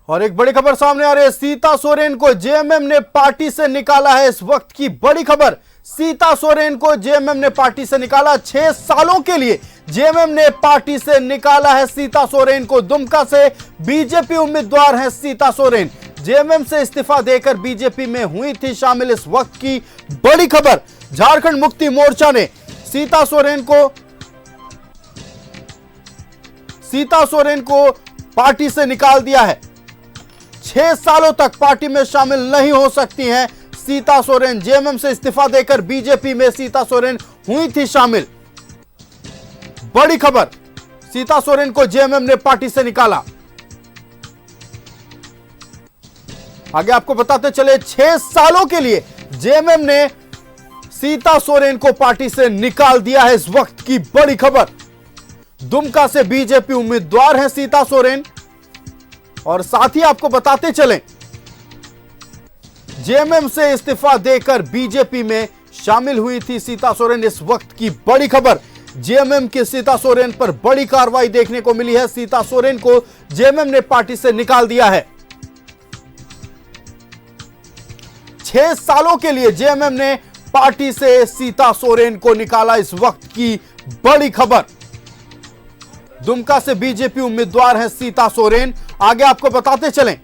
और एक बड़ी खबर सामने आ रही है। सीता सोरेन को जेएमएम ने पार्टी से निकाला है। इस वक्त की बड़ी खबर, सीता सोरेन को जेएमएम ने पार्टी से निकाला। 6 सालों के लिए जेएमएम ने पार्टी से निकाला है सीता सोरेन को। दुमका से बीजेपी उम्मीदवार हैं सीता सोरेन। जेएमएम से इस्तीफा देकर बीजेपी में हुई थी शामिल। इस वक्त की बड़ी खबर, झारखंड मुक्ति मोर्चा ने सीता सोरेन को पार्टी से निकाल दिया है। 6 सालों तक पार्टी में शामिल नहीं हो सकती हैं सीता सोरेन। जेएमएम से इस्तीफा देकर बीजेपी में सीता सोरेन हुई थी शामिल। बड़ी खबर, सीता सोरेन को जेएमएम ने पार्टी से निकाला। आगे आपको बताते चले, 6 सालों के लिए जेएमएम ने सीता सोरेन को पार्टी से निकाल दिया है। इस वक्त की बड़ी खबर, दुमका से बीजेपी उम्मीदवार हैं सीता सोरेन। और साथ ही आपको बताते चलें, जेएमएम से इस्तीफा देकर बीजेपी में शामिल हुई थी सीता सोरेन। इस वक्त की बड़ी खबर, जेएमएम की सीता सोरेन पर बड़ी कार्रवाई देखने को मिली है। सीता सोरेन को जेएमएम ने पार्टी से निकाल दिया है। 6 सालों के लिए जेएमएम ने पार्टी से सीता सोरेन को निकाला। इस वक्त की बड़ी खबर, दुमका से बीजेपी उम्मीदवार हैं सीता सोरेन। आगे आपको बताते चलें,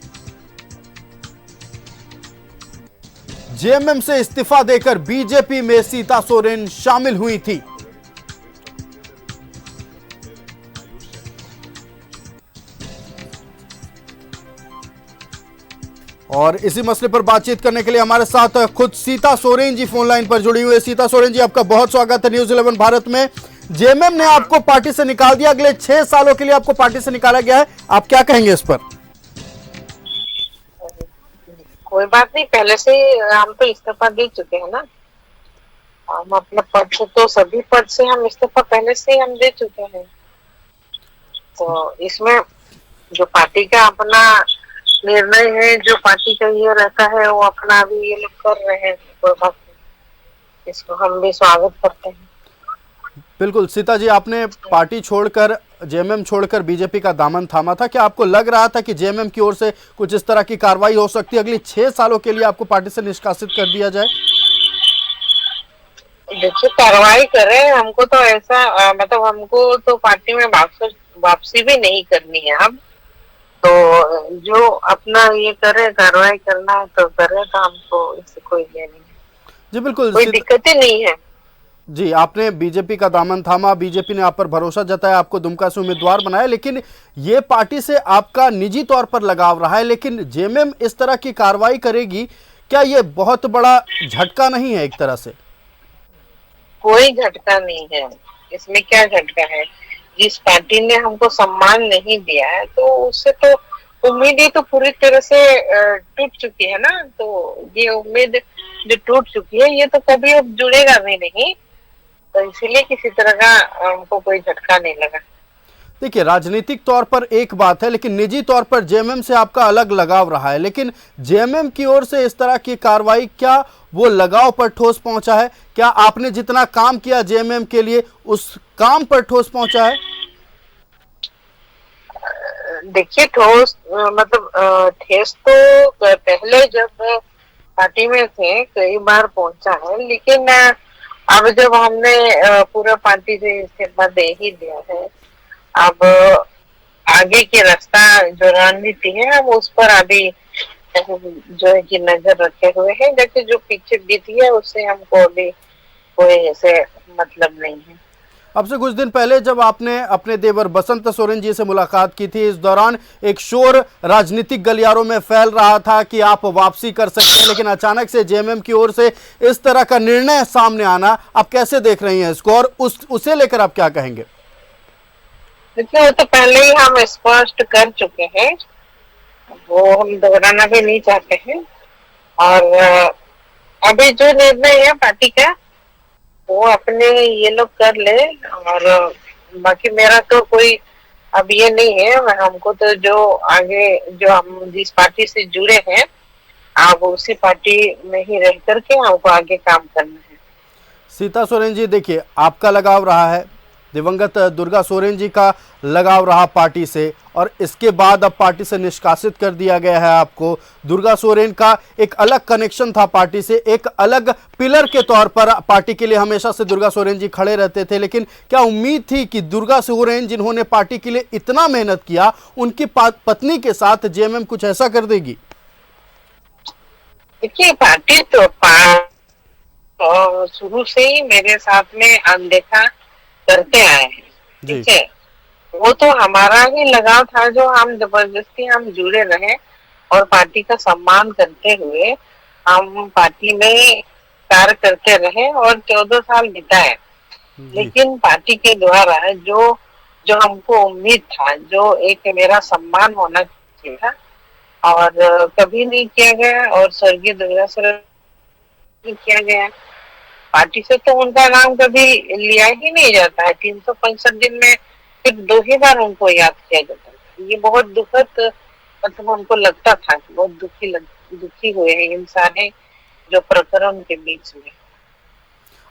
जेएमएम से इस्तीफा देकर बीजेपी में सीता सोरेन शामिल हुई थी। और इसी मसले पर बातचीत करने के लिए हमारे साथ खुद सीता सोरेन जी फोन लाइन पर जुड़ी हुई है। सीता सोरेन जी, आपका बहुत स्वागत है न्यूज़ 11 भारत में। जेएमएम ने आपको पार्टी से निकाल दिया, अगले 6 सालों के लिए आपको पार्टी से निकाला गया है, आप क्या कहेंगे इस पर? कोई बात नहीं, पहले से हम तो इस्तीफा दे चुके हैं ना। हम अपने पद से, तो सभी पद से हम इस्तीफा पहले से हम दे चुके हैं। तो इसमें जो पार्टी का अपना निर्णय है, जो पार्टी का ये रहता है, वो अपना अभी ये लोग कर रहे हैं। कोई बात नहीं, इसको हम भी स्वागत करते हैं। बिल्कुल सीता जी, आपने पार्टी छोड़कर, जेएमएम छोड़कर बीजेपी का दामन थामा था। क्या आपको लग रहा था कि जेएमएम की ओर से कुछ इस तरह की कार्रवाई हो सकती है, अगली 6 सालों के लिए आपको पार्टी से निष्कासित कर दिया जाए? देखिए, कार्रवाई करे, हमको तो ऐसा मतलब हमको तो पार्टी में वापसी भी नहीं करनी है। अब तो जो अपना ये करे, कार्रवाई करना है तो करे, तो हमको इससे कोई ये नहीं है। जी बिल्कुल, कोई दिक्कतें नहीं है। जी, आपने बीजेपी का दामन थामा, बीजेपी ने आप पर भरोसा जताया, आपको दुमका से उम्मीदवार बनाया, लेकिन ये पार्टी से आपका निजी तौर पर लगाव रहा है। लेकिन जेएमएम इस तरह की कार्रवाई करेगी, क्या ये बहुत बड़ा झटका नहीं है एक तरह से? कोई झटका नहीं है इसमें। क्या झटका है? जिस पार्टी ने हमको सम्मान नहीं दिया है, तो उससे तो उम्मीदें तो पूरी तरह से टूट चुकी है ना। तो ये उम्मीद जो टूट चुकी है, ये तो कभी अब जुड़ेगा भी नहीं। तो इसीलिए किसी तरह का हमको कोई झटका नहीं लगा। देखिए, राजनीतिक तौर पर एक बात है, लेकिन निजी तौर पर जेएमएम से आपका अलग लगाव रहा है। लेकिन जेएमएम की ओर से इस तरह की कार्रवाई, क्या वो लगाव पर ठोस पहुंचा है? क्या आपने जितना काम किया जेएमएम के लिए, उस काम पर ठोस पहुंचा है? देखिए, ठोस मतलब ठेस तो पहले जब पार्टी में थे कई बार पहुंचा है, लेकिन अब जब हमने पूरा पार्टी से इस्तीफा दे ही दिया है, अब आगे की रास्ता जो रणनीति है, हम उस पर अभी जो है कि नजर रखे हुए हैं। जैसे जो पीछे बीती है, उससे हमको अभी कोई ऐसे मतलब नहीं है। अब से कुछ दिन पहले जब आपने अपने देवर बसंत सोरेन जी से मुलाकात की थी, इस दौरान एक शोर राजनीतिक गलियारों में फैल रहा था कि आप वापसी कर सकते हैं, लेकिन अचानक से जेएमएम की ओर से इस तरह का निर्णय सामने आना, आप कैसे देख रही हैं इसको, और उसे लेकर आप क्या कहेंगे? देखिए, वो तो पहले ही हम स्पष्ट कर चुके हैं, वो हम दोहराना भी नहीं चाहते हैं। और अभी जो निर्णय है पार्टी का, वो अपने ये लोग कर ले। और बाकी मेरा तो कोई अब ये नहीं है। हमको तो जो आगे, जो हम जिस पार्टी से जुड़े हैं, आप उसी पार्टी में ही रह करके हमको आगे काम करना है। सीता सोरेन जी, देखिए, आपका लगाव रहा है, दिवंगत दुर्गा सोरेन जी का लगाव रहा पार्टी से और इसके बाद अब पार्टी से निष्कासित कर दिया गया है आपको। दुर्गा सोरेन का एक अलग कनेक्शन था पार्टी से, एक अलग पिलर के तौर पर पार्टी के लिए हमेशा से दुर्गा सोरेन जी खड़े रहते थे, लेकिन क्या उम्मीद थी कि दुर्गा सोरेन जिन्होंने पार्टी के लिए इतना मेहनत किया, उनकी पत्नी के साथ जेएमएम कुछ ऐसा कर देगी? देखिए, पार्टी तो शुरू से ही मेरे साथ में अनदेखा करते आए हैं, ठीक है। वो तो हमारा ही लगाव था, जो हम जबरदस्ती हम जुड़े रहे और पार्टी का सम्मान करते हुए हम पार्टी में कार्य करते रहे और 14 साल बिताए। लेकिन पार्टी के द्वारा जो हमको उम्मीद था, जो एक मेरा सम्मान होना चाहिए था, और कभी नहीं किया गया। और स्वर्गीय दुर्गा सोरेन किया गया, पार्टी से तो उनका नाम कभी लिया ही नहीं जाता है। 365 दिन में सिर्फ 2 ही बार उनको याद किया जाता है। ये बहुत दुखद, मतलब हमको लगता था कि बहुत दुखी हुए हैं इन सारे जो प्रकरण के बीच में।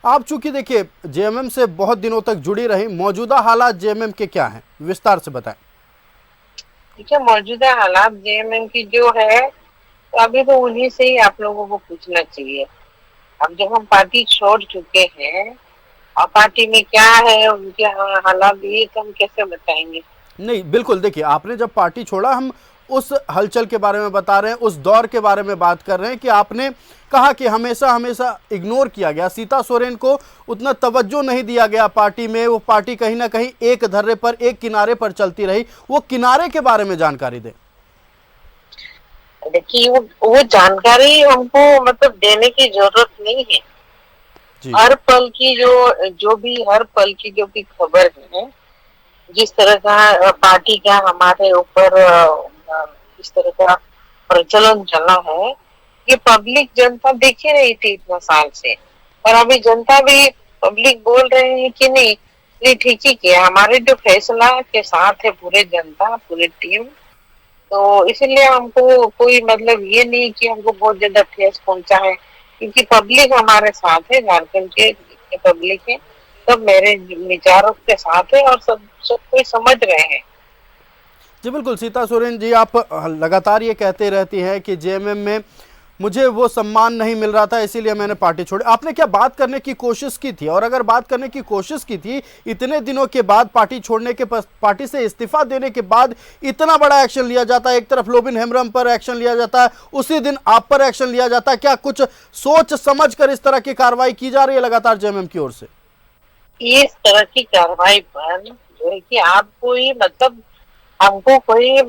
आप चूंकि देखिए जेएमएम से बहुत दिनों तक जुड़ी रही, मौजूदा हालात जेएमएम के क्या हैं, विस्तार से बताएं। ठीक है, मौजूदा हालात जेएमएम की जो है, तो अभी तो उन्हीं से ही आप लोगों को पूछना चाहिए। अब जब हम पार्टी छोड़ चुके हैं और पार्टी में क्या है उनके हालात, ये तो हम कैसे बताएंगे? नहीं, बिल्कुल देखिए, आपने जब पार्टी छोड़ा, हम उस हलचल के बारे में बता रहे हैं, उस दौर के बारे में बात कर रहे हैं कि आपने कहा कि हमेशा इग्नोर किया गया, सीता सोरेन को उतना तवज्जो नहीं दिया गया पार्टी में, वो पार्टी कहीं ना कहीं एक धर्रे पर, एक किनारे पर चलती रही। वो किनारे के बारे में जानकारी दें। देखिए, वो जानकारी हमको मतलब देने की जरूरत नहीं है। हर पल की जो भी खबर है, जिस तरह का पार्टी का हमारे ऊपर इस तरह का प्रचलन चला है, ये जनता देख ही रही थी इतना साल से। और अभी जनता भी, पब्लिक बोल रहे हैं कि नहीं ठीक ही किया, हमारे जो फैसला के साथ है पूरे जनता, पूरी टीम। तो इसलिए हमको कोई मतलब ये नहीं कि हमको बहुत ज्यादा ठेस पहुंचा है, क्योंकि पब्लिक हमारे साथ है, झारखंड के पब्लिक है, सब मेरे विचारों के साथ है और सब कोई समझ रहे हैं। जी बिल्कुल, सीता सोरेन जी, आप लगातार ये कहते रहती हैं कि जेएमएम में मुझे वो सम्मान नहीं मिल रहा था, इसीलिए मैंने पार्टी छोड़ी। आपने क्या बात करने की कोशिश की थी? और अगर बात करने की कोशिश की थी, इतने दिनों के बाद पार्टी छोड़ने के, पार्टी से इस्तीफा देने के बाद इतना बड़ा एक्शन लिया जाता है, एक तरफ लोबिन हेम्ब्रम पर एक्शन लिया जाता है, उसी दिन आप पर एक्शन लिया जाता है, क्या कुछ सोच समझ कर इस तरह की कार्रवाई की जा रही है लगातार जेएमएम की ओर से? इस तरह की कार्रवाई पर जो है कि आपको ही मतलब हमको कोई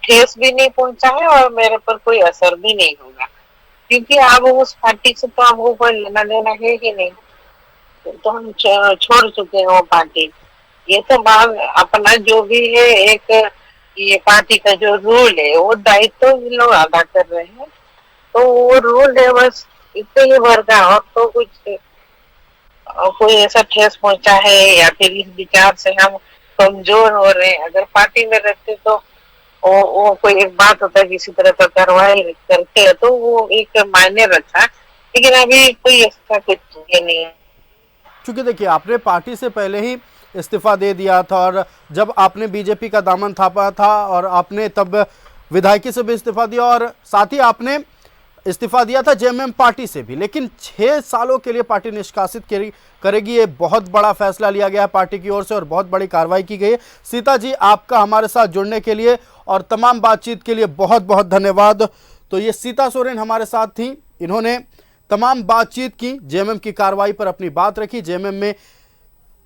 ठेस भी नहीं पहुंचा है और मेरे पर कोई असर भी नहीं होगा, क्योंकि अब उस पार्टी से तो हमको कोई लेना देना है ही नहीं। तो हम छोड़ चुके हैं वो पार्टी। ये तो बात अपना जो भी है, एक ये पार्टी का जो रूल है, वो दायित्व तो लोग अदा कर रहे हैं। तो वो रूल है, बस इतने ही भर का। और तो कुछ कोई ऐसा ठेस पहुंचा है या फिर इस विचार से हम कमजोर हो रहे हैं, अगर पार्टी में रहते तो वो कोई एक बात होता है, किसी तरह का कार्रवाई करते हैं तो वो एक मायने रखा, लेकिन अभी कोई ऐसा कुछ नहीं है। क्योंकि देखिए, आपने पार्टी से पहले ही इस्तीफा दे दिया था और जब आपने बीजेपी का दामन थापा था और आपने तब विधायकी से भी इस्तीफा दिया और साथ ही आपने इस्तीफा दिया था जेएमएम पार्टी से भी, लेकिन 6 सालों के लिए पार्टी निष्कासित करेगी। ये बहुत बड़ा फैसला लिया गया है पार्टी की ओर से और बहुत बड़ी कार्रवाई की गई है। सीता जी, आपका हमारे साथ जुड़ने के लिए और तमाम बातचीत के लिए बहुत बहुत धन्यवाद। तो ये सीता सोरेन हमारे साथ थी, इन्होंने तमाम बातचीत की, जेएमएम की कार्रवाई पर अपनी बात रखी, जेएमएम में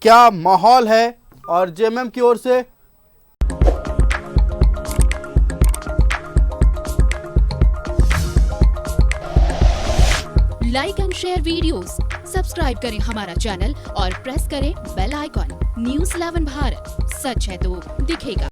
क्या माहौल है और जेएमएम की ओर से like and share videos, subscribe करें हमारा चैनल और प्रेस करें बेल आइकॉन। न्यूज़ 11 भारत, सच है तो दिखेगा।